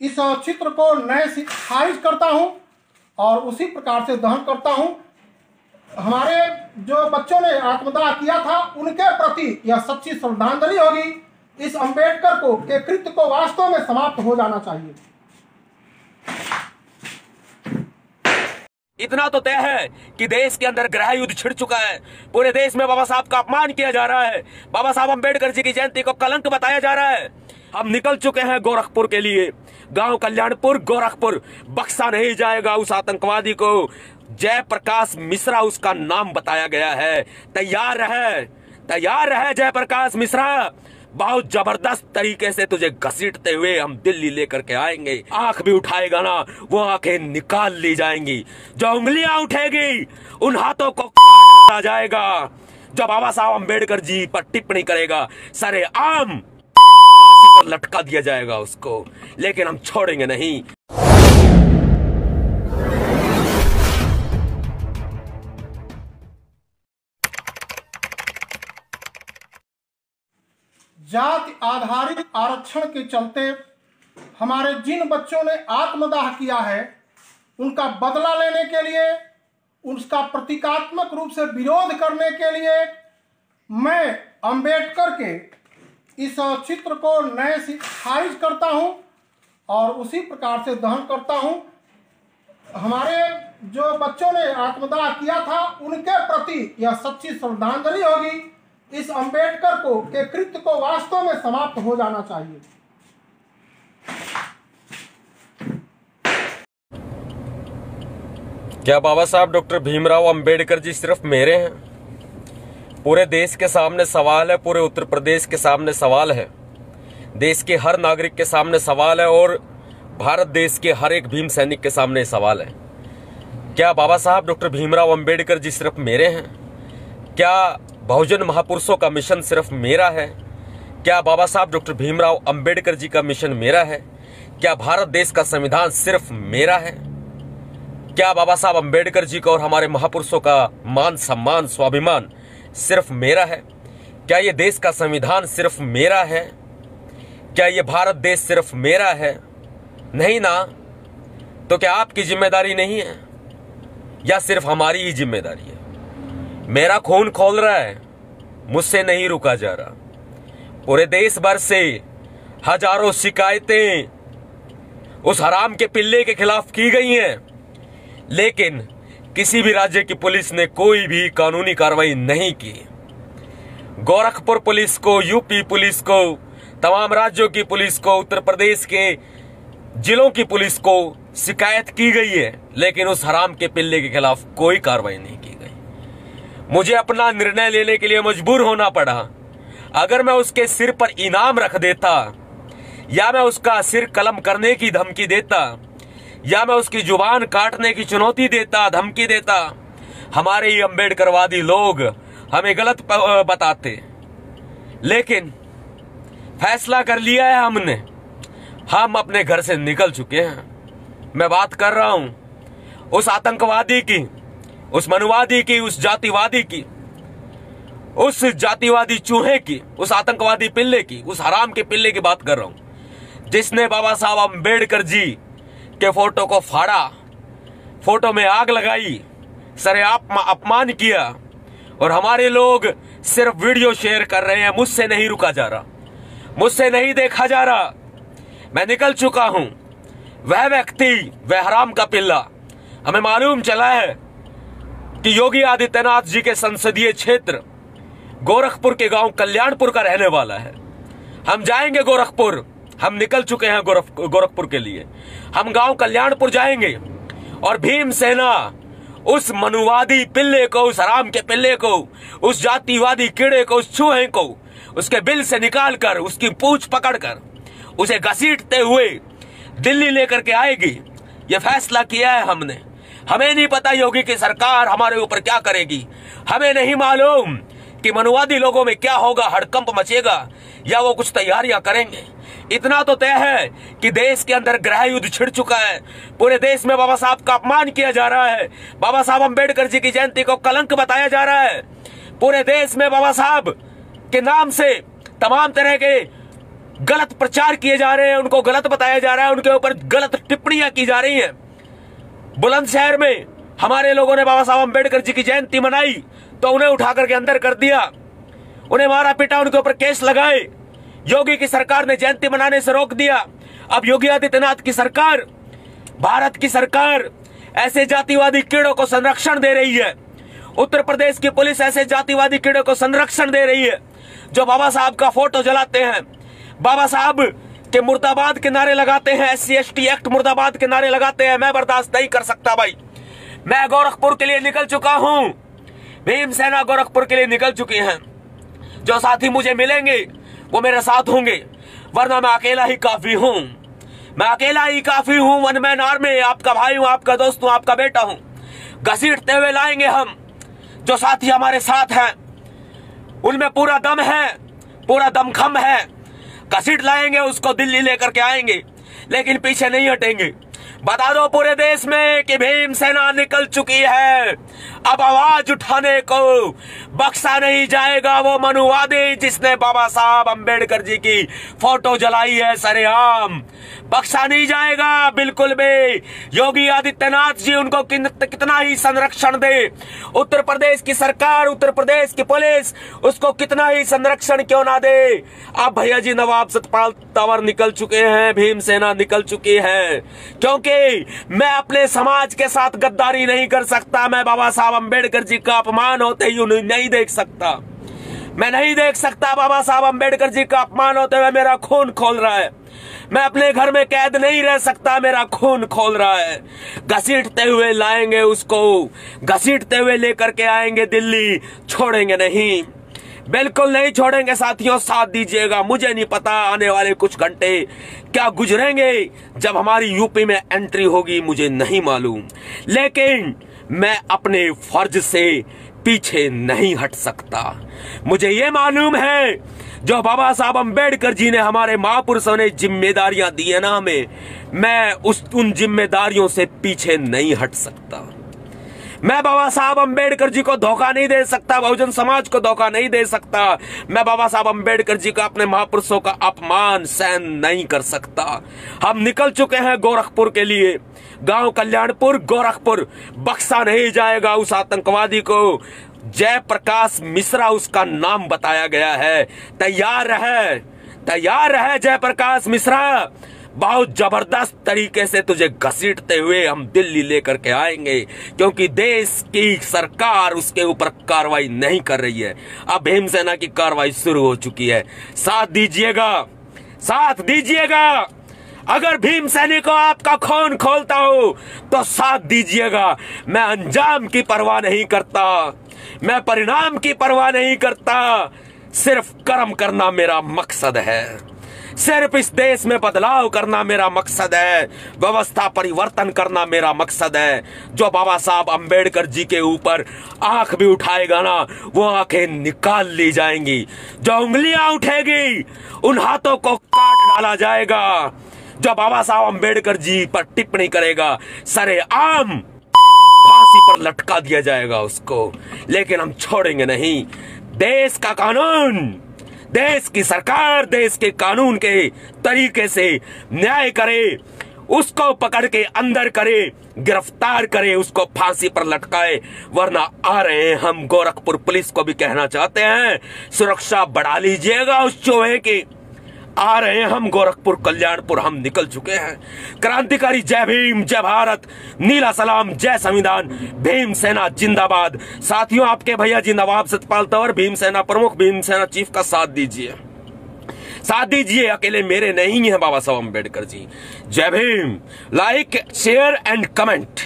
इस चित्र को नए से खारिज करता हूं और उसी प्रकार से दहन करता हूं। हमारे जो बच्चों ने आत्मदाह किया था उनके प्रति यह सच्ची श्रद्धांजलि होगी। इस अंबेडकर को के कृत्य को वास्तव में समाप्त हो जाना चाहिए। इतना तो तय है कि देश के अंदर गृह युद्ध छिड़ चुका है। पूरे देश में बाबा साहब का अपमान किया जा रहा है। बाबा साहब अंबेडकर जी की जयंती को कलंक बताया जा रहा है। हम निकल चुके हैं गोरखपुर के लिए। गांव कल्याणपुर गोरखपुर बख्शा नहीं जाएगा उस आतंकवादी को। जयप्रकाश मिश्रा उसका नाम बताया गया है। तैयार है जयप्रकाश मिश्रा। बहुत जबरदस्त तरीके से तुझे घसीटते हुए हम दिल्ली लेकर के आएंगे। आंख भी उठाएगा ना, वो आंखें निकाल ली जाएंगी। जो उंगलियां उठेगी उन हाथों को काट दिया जाएगा। जो बाबा साहब अंबेडकर जी पर टिप्पणी करेगा सरेआम फांसी पर लटका दिया जाएगा उसको। लेकिन हम छोड़ेंगे नहीं। जाति आधारित आरक्षण के चलते हमारे जिन बच्चों ने आत्मदाह किया है उनका बदला लेने के लिए, उसका प्रतीकात्मक रूप से विरोध करने के लिए मैं अंबेडकर के इस चित्र को नए से खारिज करता हूं और उसी प्रकार से दहन करता हूं। हमारे जो बच्चों ने आत्मदाह किया था उनके प्रति यह सच्ची श्रद्धांजलि होगी। इस अंबेडकर को के कृत्य को वास्तव में समाप्त हो जाना चाहिए। क्या बाबा साहब डॉक्टर भीमराव अंबेडकर जी सिर्फ मेरे हैं? पूरे देश के सामने सवाल है, पूरे उत्तर प्रदेश के सामने सवाल है, देश के हर नागरिक के सामने सवाल है और भारत देश के हर एक भीम सैनिक के सामने सवाल है। क्या बाबा साहब डॉक्टर भीमराव अंबेडकर जी सिर्फ मेरे हैं? क्या बहुजन महापुरुषों का मिशन सिर्फ मेरा है? क्या बाबा साहब डॉक्टर भीमराव अंबेडकर जी का मिशन मेरा है? क्या भारत देश का संविधान सिर्फ मेरा है? क्या बाबा साहब अंबेडकर जी का और हमारे महापुरुषों का मान सम्मान स्वाभिमान सिर्फ मेरा है? क्या ये देश का संविधान सिर्फ मेरा है? क्या ये भारत देश सिर्फ मेरा है? नहीं ना। तो क्या आपकी जिम्मेदारी नहीं है या सिर्फ हमारी ही जिम्मेदारी है? मेरा खून खौल रहा है, मुझसे नहीं रुका जा रहा। पूरे देश भर से हजारों शिकायतें उस हराम के पिल्ले के खिलाफ की गई हैं, लेकिन किसी भी राज्य की पुलिस ने कोई भी कानूनी कार्रवाई नहीं की। गोरखपुर पुलिस को, यूपी पुलिस को, तमाम राज्यों की पुलिस को, उत्तर प्रदेश के जिलों की पुलिस को शिकायत की गई है, लेकिन उस हराम के पिल्ले के खिलाफ कोई कार्रवाई नहीं की गई। मुझे अपना निर्णय लेने के लिए मजबूर होना पड़ा। अगर मैं उसके सिर पर इनाम रख देता या मैं उसका सिर कलम करने की धमकी देता या मैं उसकी जुबान काटने की चुनौती देता, धमकी देता, हमारे ही अंबेडकरवादी लोग हमें गलत बताते। लेकिन फैसला कर लिया है हमने। हम अपने घर से निकल चुके हैं। मैं बात कर रहा हूं उस आतंकवादी की, उस मनुवादी की, उस जातिवादी की, उस जातिवादी चूहे की, उस आतंकवादी पिल्ले की, उस हराम के पिल्ले की बात कर रहा हूं जिसने बाबा साहब अंबेडकर जी के फोटो को फाड़ा, फोटो में आग लगाई, सरेआम अपमान किया और हमारे लोग सिर्फ वीडियो शेयर कर रहे हैं। मुझसे नहीं रुका जा रहा, मुझसे नहीं देखा जा रहा। मैं निकल चुका हूं। वह व्यक्ति, वह हराम का पिल्ला, हमें मालूम चला है कि योगी आदित्यनाथ जी के संसदीय क्षेत्र गोरखपुर के गांव कल्याणपुर का रहने वाला है। हम जाएंगे गोरखपुर। हम निकल चुके हैं गोरखपुर के लिए। हम गांव कल्याणपुर जाएंगे और भीमसेना उस मनुवादी पिल्ले को, उस हराम के पिल्ले को, उस जातिवादी कीड़े को, उस चूहे को उसके बिल से निकालकर, उसकी पूंछ पकड़कर उसे घसीटते हुए दिल्ली लेकर के आएगी। यह फैसला किया है हमने। हमें नहीं पता योगी की सरकार हमारे ऊपर क्या करेगी। हमें नहीं मालूम कि मनुवादी लोगों में क्या होगा, हड़कंप मचेगा या वो कुछ तैयारियां करेंगे। इतना तो तय है कि देश के अंदर गृह युद्ध छिड़ चुका है। पूरे देश में बाबा साहब का अपमान किया जा रहा है। बाबा साहब अंबेडकर जी की जयंती को कलंक बताया जा रहा है। पूरे देश में बाबा साहब के नाम से तमाम तरह के गलत प्रचार किए जा रहे हैं, उनको गलत बताया जा रहा है, उनके ऊपर गलत टिप्पणियां की जा रही हैं। बुलंदशहर में हमारे लोगों ने बाबा साहब अंबेडकर जी की जयंती मनाई तो उन्हें उठा करके अंदर कर दिया, उन्हें मारा पीटा, उनके ऊपर केस लगाए। योगी की सरकार ने जयंती मनाने से रोक दिया। अब योगी आदित्यनाथ की सरकार, भारत की सरकार ऐसे जातिवादी कीड़ों को संरक्षण दे रही है। उत्तर प्रदेश की पुलिस ऐसे जातिवादी कीड़ों को संरक्षण दे रही है जो बाबा साहब का फोटो जलाते हैं, बाबा साहब के मुर्दाबाद के नारे लगाते हैं, SC ST एक्ट मुर्दाबाद के नारे लगाते हैं। मैं बर्दाश्त नहीं कर सकता भाई। मैं गोरखपुर के लिए निकल चुका हूं, भीमसेना गोरखपुर के लिए निकल चुकी हैं। जो साथी मुझे मिलेंगे वो मेरे साथ होंगे, वरना मैं अकेला ही काफी हूं। मैं अकेला ही काफी हूं। वन मैन आर्मी, आपका भाई हूं, आपका दोस्त हूं, आपका बेटा हूं। घसीटते हुए लाएंगे हम। जो साथी हमारे साथ हैं उनमें पूरा दम है, पूरा दमखम है। घसीट लाएंगे उसको, दिल्ली लेकर के आएंगे, लेकिन पीछे नहीं हटेंगे। बता दो पूरे देश में कि भीमसेना निकल चुकी है। अब आवाज उठाने को बख्शा नहीं जाएगा। वो मनुवादी जिसने बाबा साहब अंबेडकर जी की फोटो जलाई है सरेआम, बख्शा नहीं जाएगा बिल्कुल भी। योगी आदित्यनाथ जी उनको कितना ही संरक्षण दे, उत्तर प्रदेश की सरकार, उत्तर प्रदेश की पुलिस उसको कितना ही संरक्षण क्यों ना दे। अब भैया जी नवाब सतपाल तंवर निकल चुके हैं, भीमसेना निकल चुकी है, क्योंकि मैं अपने समाज के साथ गद्दारी नहीं कर सकता। मैं बाबा साहब अंबेडकर जी का अपमान होते ही नहीं देख सकता। मैं नहीं देख सकता बाबा साहब अंबेडकर जी का अपमान होते हुए। मेरा खून खोल रहा है। मैं अपने घर में कैद नहीं रह सकता, मेरा खून खोल रहा है। घसीटते हुए लाएंगे उसको, घसीटते हुए लेकर के आएंगे दिल्ली, छोड़ेंगे नहीं, बिल्कुल नहीं छोड़ेंगे साथियों। साथ दीजिएगा। मुझे नहीं पता आने वाले कुछ घंटे क्या गुजरेंगे जब हमारी यूपी में एंट्री होगी, मुझे नहीं मालूम, लेकिन मैं अपने फर्ज से पीछे नहीं हट सकता। मुझे ये मालूम है जो बाबा साहब अंबेडकर जी ने हमारे महापुरुषों ने जिम्मेदारियां दी है ना हमें, मैं उन जिम्मेदारियों से पीछे नहीं हट सकता। मैं बाबा साहब अंबेडकर जी को धोखा नहीं दे सकता, बहुजन समाज को धोखा नहीं दे सकता। मैं बाबा साहब अंबेडकर जी का, अपने महापुरुषों का अपमान सहन नहीं कर सकता। हम निकल चुके हैं गोरखपुर के लिए। गांव कल्याणपुर, गोरखपुर बख्शा नहीं जाएगा उस आतंकवादी को। जयप्रकाश मिश्रा उसका नाम बताया गया है। तैयार रहे, तैयार रहे जयप्रकाश मिश्रा। बहुत जबरदस्त तरीके से तुझे घसीटते हुए हम दिल्ली लेकर के आएंगे, क्योंकि देश की सरकार उसके ऊपर कार्रवाई नहीं कर रही है। अब भीमसेना की कार्रवाई शुरू हो चुकी है। साथ दीजिएगा, साथ दीजिएगा। अगर भीम सैनिक को आपका खून खोलता हो तो साथ दीजिएगा। मैं अंजाम की परवाह नहीं करता, मैं परिणाम की परवाह नहीं करता। सिर्फ कर्म करना मेरा मकसद है, सिर्फ इस देश में बदलाव करना मेरा मकसद है, व्यवस्था परिवर्तन करना मेरा मकसद है। जो बाबा साहब अंबेडकर जी के ऊपर आंख भी उठाएगा ना, वो आंखें निकाल ली जाएंगी। जो उंगलियां उठेगी उन हाथों को काट डाला जाएगा। जो बाबा साहब अंबेडकर जी पर टिप्पणी करेगा सरेआम फांसी पर लटका दिया जाएगा उसको, लेकिन हम छोड़ेंगे नहीं। देश का कानून, देश की सरकार देश के कानून के तरीके से न्याय करे, उसको पकड़ के अंदर करे, गिरफ्तार करे, उसको फांसी पर लटकाए। वरना आ रहे हैं हम। गोरखपुर पुलिस को भी कहना चाहते हैं, सुरक्षा बढ़ा लीजिएगा उस चोहे की। आ रहे हैं हम गोरखपुर, कल्याणपुर हम निकल चुके हैं। क्रांतिकारी जय भीम, जय भारत, नीला सलाम, जय संविधान, भीम सेना जिंदाबाद। साथियों, आपके भैया जी नवाब सतपाल तंवर, भीम सेना प्रमुख, भीम सेना चीफ का साथ दीजिए, साथ दीजिए। अकेले मेरे नहीं है बाबा साहब अंबेडकर जी। जय Bhim. Like, share and comment.